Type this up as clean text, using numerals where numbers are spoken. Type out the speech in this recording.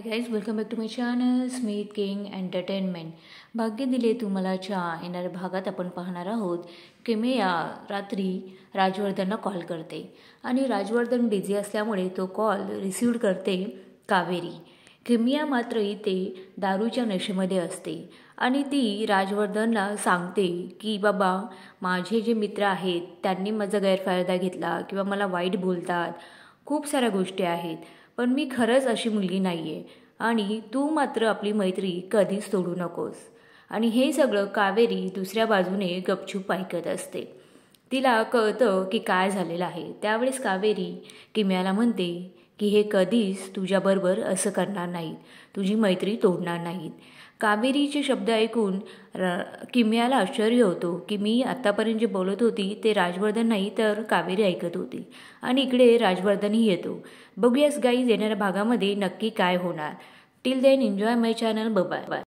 High guys, welcome back to my channel Smith King entertainment. भाग्य दिले तुम्हाला चहा येणाऱ्या भागात आपण पाहणार आहोत. किमया रात्री राजवर्धनला कॉल करते आणि राजवर्धन बिझी असल्यामुळे तो कॉल रिसीव्ह करते कावेरी. किमया मात्र इथे दारूच्या नशेमध्ये असते आणि ती राजवर्धनला सांगते की बाबा, माझे जे मित्र आहेत त्यांनी माझा गैरफायदा घेतला किंवा मला वाईट बोलतात, खूप साऱ्या गोष्टी आहेत, पण मी खरंच अशी मुलगी नाही आहे आणि तू मात्र आपली मैत्री कधीच तोडू नकोस. आणि हे सगळं कावेरी दुसऱ्या बाजूने गपचूप ऐकत असते. तिला कळतं की काय झालेलं आहे. त्यावेळेस कावेरी किमयाला म्हणते की हे कधीच तुझ्याबरोबर असं करणार नाहीत, तुझी मैत्री तोडणार नाहीत. कावेरीचे शब्द ऐकून किमयाला आश्चर्य होतो की मी आत्तापर्यंत जे बोलत होती ते राजवर्धन नाही तर कावेरी ऐकत होती आणि इकडे राजवर्धनही येतो. बघूयास गाईज येणाऱ्या भागामध्ये नक्की काय होणार. टिल देन एन्जॉय माय चॅनल. बाय.